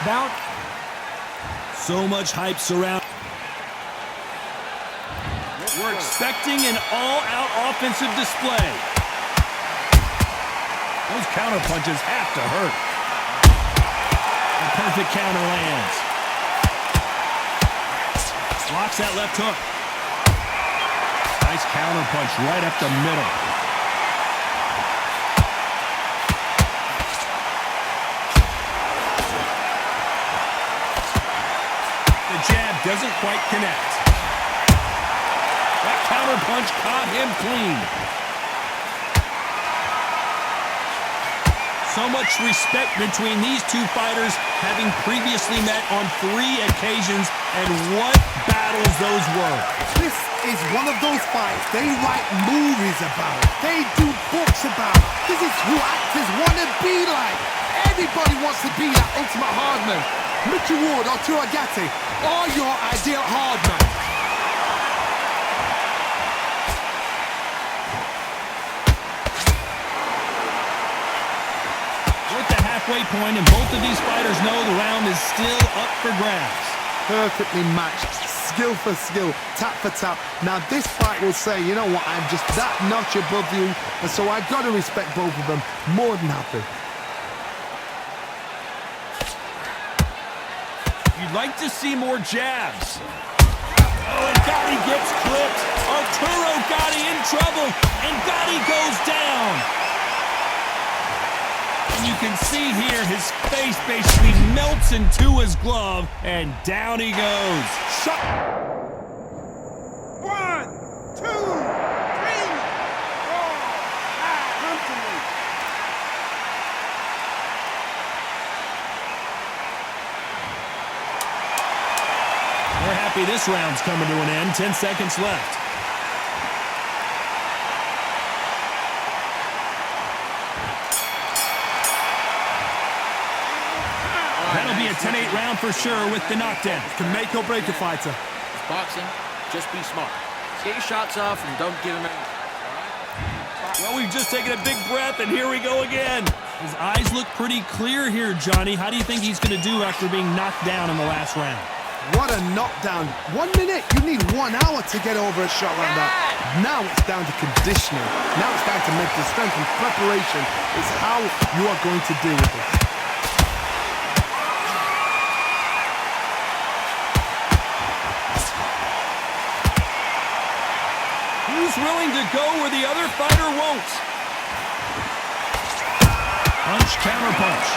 about. So much hype surround. We're expecting an all-out offensive display. Those counter punches have to hurt. A perfect counter lands. Blocks that left hook. Nice counter punch right up the middle. The jab doesn't quite connect. That counter punch caught him clean. So much respect between these two fighters, having previously met on 3 occasions, and what battles those were. This is one of those fights they write movies about. They do books about. This is who actors want to be like. Everybody wants to be that ultimate hardman. Mickey Ward or Gatti are your ideal hardman. Halfway point, and both of these fighters know the round is still up for grabs. Perfectly matched, skill for skill, tap for tap. Now this fight will say, you know what, I'm just that notch above you, and so I've got to respect both of them. More than happy. You'd like to see more jabs. Oh, and Gatti gets clipped. Arturo Gatti in trouble, and Gatti goes down. You can see here his face basically melts into his glove, and down he goes. Shot. 1, 2, 3, 4, 5. Come to me. We're happy this round's coming to an end. 10 seconds left. That'll be a 10-8 round for sure with the knockdown. Can make or break a fighter. It's boxing. Just be smart. Get your shots off and don't give him any. Well, we've just taken a big breath, and here we go again. His eyes look pretty clear here, Johnny. How do you think he's going to do after being knocked down in the last round? What a knockdown. 1 minute, you need 1 hour to get over a shot like that. Now it's down to conditioning. Now it's down to mental strength and preparation. It's how you are going to deal with it. Who's willing to go where the other fighter won't? Punch, counter punch.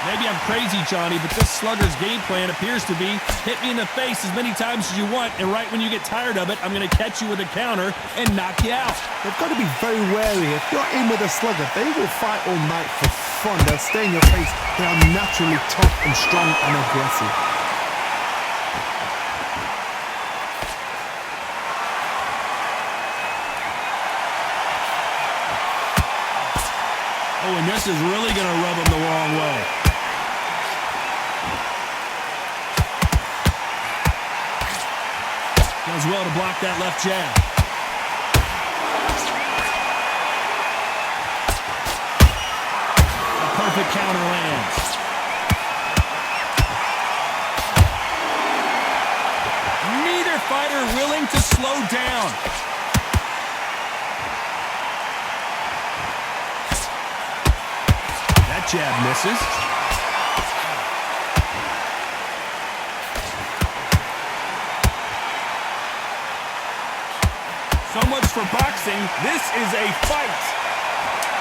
Maybe I'm crazy, Johnny, but this slugger's game plan appears to be hit me in the face as many times as you want, and right when you get tired of it, I'm going to catch you with a counter and knock you out. They've got to be very wary. If you're in with a slugger, they will fight all night for fun. They'll stay in your face. They are naturally tough and strong and aggressive. Oh, and this is really going to rub him the wrong way. Does well to block that left jab. A perfect counter lands. Neither fighter willing to slow down. That jab misses. So much for boxing. This is a fight.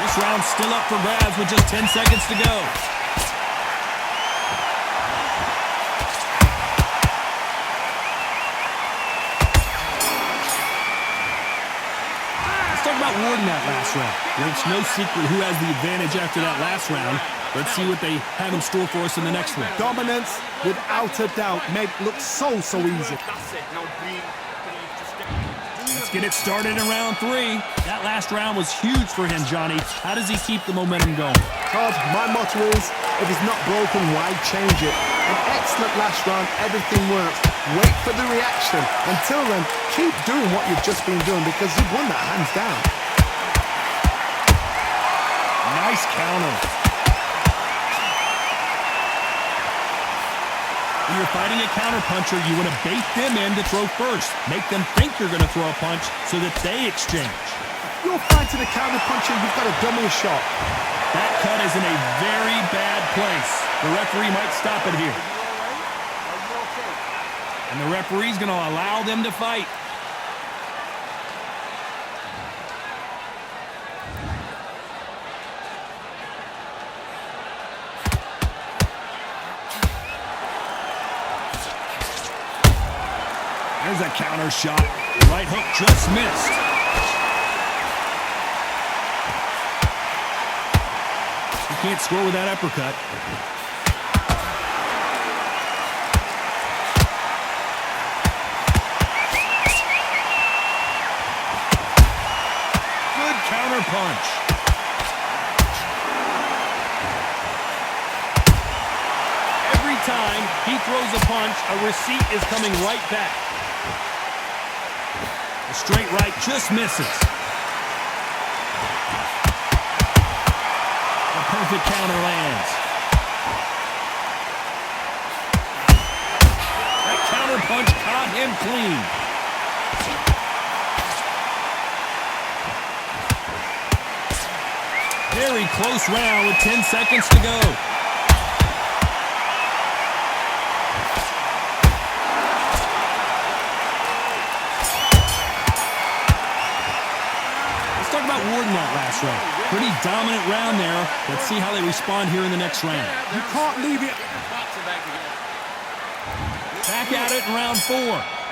This round's still up for grabs with just 10 seconds to go. Let's talk about Ward in that last round. Well, it's no secret who has the advantage after that last round. Let's see what they have in store for us in the next one. Dominance, without a doubt, made it look so easy. Let's get it started in round 3. That last round was huge for him, Johnny. How does he keep the momentum going? Todd, my motto is, if it's not broken, why change it? An excellent last round, everything works. Wait for the reaction. Until then, keep doing what you've just been doing because you've won that hands down. Nice counter. When you're fighting a counterpuncher, you want to bait them in to throw first. Make them think you're going to throw a punch so that they exchange. You're fighting a counterpuncher, you've got to dummy a shot. That cut is in a very bad place. The referee might stop it here. And the referee's going to allow them to fight. There's a counter shot. Right hook just missed. You can't score with that uppercut. Good counter punch. Every time he throws a punch, a receipt is coming right back. A straight right just misses. A perfect counter lands. That counter punch caught him clean. Very close round with 10 seconds to go. Warden that last round. Pretty dominant round there. Let's see how they respond here in the next round. You can't leave it. Back at it in round 4.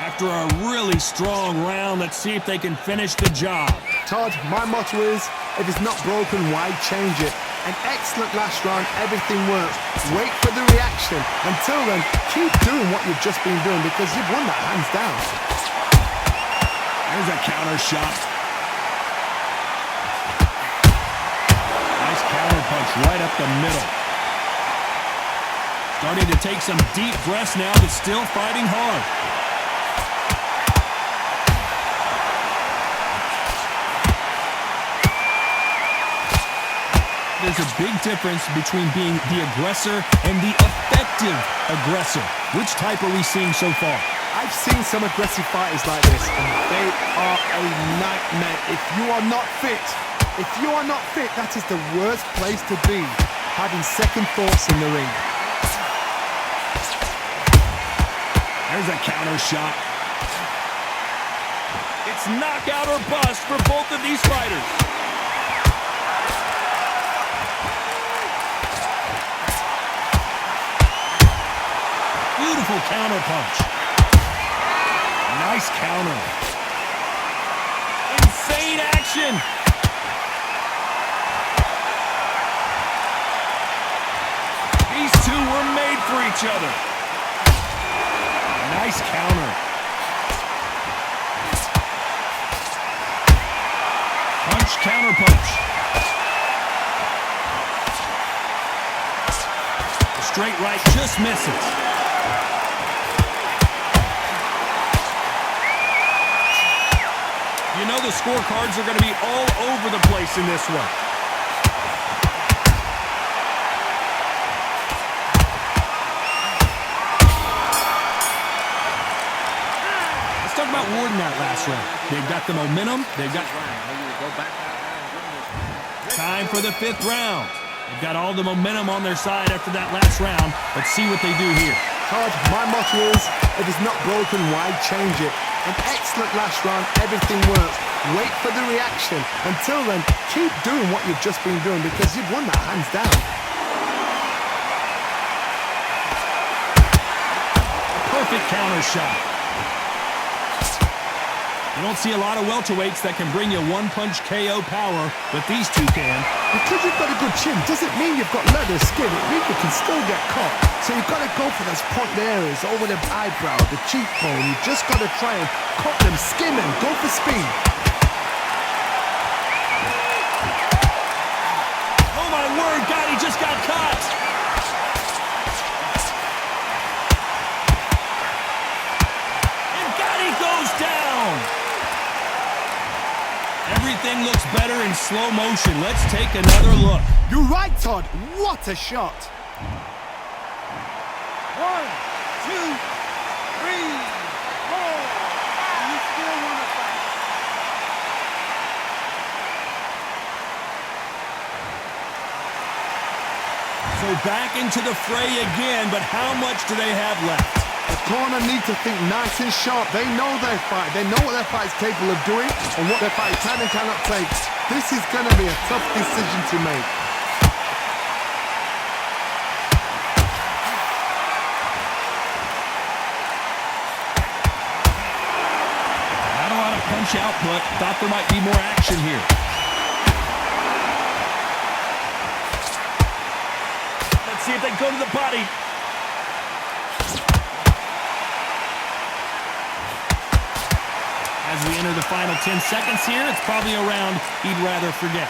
After a really strong round, let's see if they can finish the job. Todd, my motto is, if it's not broken, why change it? An excellent last round, everything works. Wait for the reaction. Until then, keep doing what you've just been doing because you've won that hands down. There's a counter shot. Punch right up the middle. Starting to take some deep breaths now, but still fighting hard. There's a big difference between being the aggressor and the effective aggressor. Which type are we seeing so far? I've seen some aggressive fighters like this, and they are a nightmare. If you are not fit, that is the worst place to be, having second thoughts in the ring. There's a counter shot. It's knockout or bust for both of these fighters. Beautiful counter punch. Nice counter. Insane action. These two were made for each other. Nice counter. Punch, counter punch. The straight right just misses. You know the scorecards are going to be all over the place in this one. About Warden that last round. They've got the momentum. They've got time for the 5th round. They've got all the momentum on their side after that last round. Let's see what they do here. Todd, my motto is, if it's not broken, why change it? An excellent last round, everything works. Wait for the reaction. Until then, keep doing what you've just been doing because you've won that hands down. A perfect counter shot. You don't see a lot of welterweights that can bring you one-punch KO power, but these two can. Because you've got a good chin doesn't mean you've got leather skin. It means you can still get caught. So you've got to go for those pointed areas over the eyebrow, the cheekbone. You've just got to try and cut them, skim them, go for speed. Oh my word, Gatti just got caught. And Gatti goes down. Everything looks better in slow motion. Let's take another look. You're right, Todd. What a shot. 1, 2, 3, 4. You still want to fight? So back into the fray again, but how much do they have left? The corner need to think nice and sharp. They know their fight. They know what their fight is capable of doing and what their fight can and cannot take. This is going to be a tough decision to make. Not a lot of punch output. Thought there might be more action here. Let's see if they go to the body. As we enter the final 10 seconds here, it's probably a round he'd rather forget.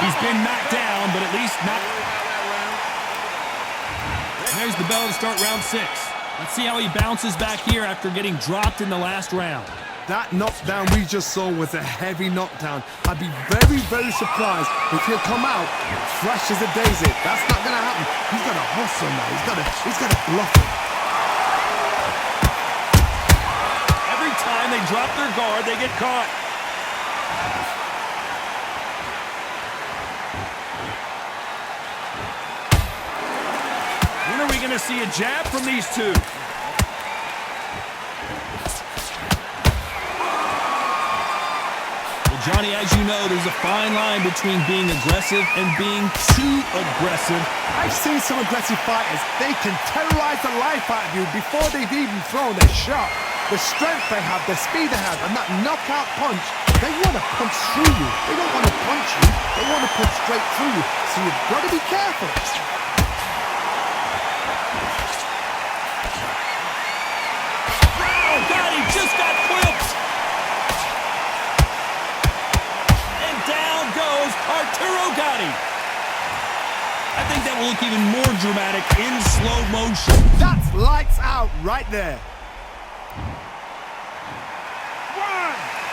He's been knocked down, but at least not. There's the bell to start round 6. Let's see how he bounces back here after getting dropped in the last round. That knockdown we just saw was a heavy knockdown. I'd be very, very surprised if he'll come out fresh as a daisy. That's not going to happen. He's got to hustle now. He's got to bluff him. Every time they drop their guard, they get caught. When are we going to see a jab from these two? Johnny, as you know, there's a fine line between being aggressive and being too aggressive. I've seen some aggressive fighters. They can terrorize the life out of you before they've even thrown their shot. The strength they have, the speed they have, and that knockout punch, they want to punch through you. They don't want to punch you. They want to punch straight through you. So you've got to be careful. Oh, Gatti just got clipped. Arturo Gatti. I think that will look even more dramatic in slow motion. That's lights out right there. 1,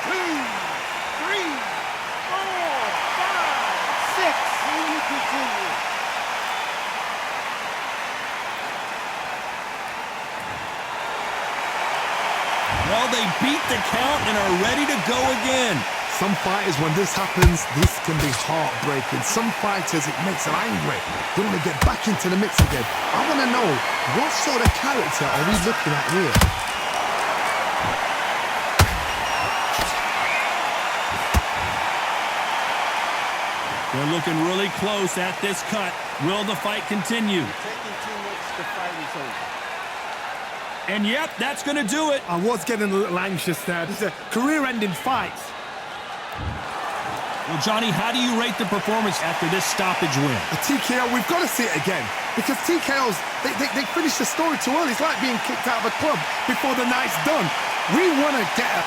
2, 3, 4, 5, 6. And you continue. Well, they beat the count and are ready to go again. Some fighters, when this happens, this can be heartbreaking. Some fighters, it makes them angry. They want to get back into the mix again. I want to know, what sort of character are we looking at here? They're looking really close at this cut. Will the fight continue? Taking 2 minutes to fight is over. And yep, that's going to do it. I was getting a little anxious there. This is a career-ending fight. Well, Johnny, how do you rate the performance after this stoppage win? A TKO, we've got to see it again. Because TKOs, they finish the story too early. It's like being kicked out of a club before the night's done. We want to get a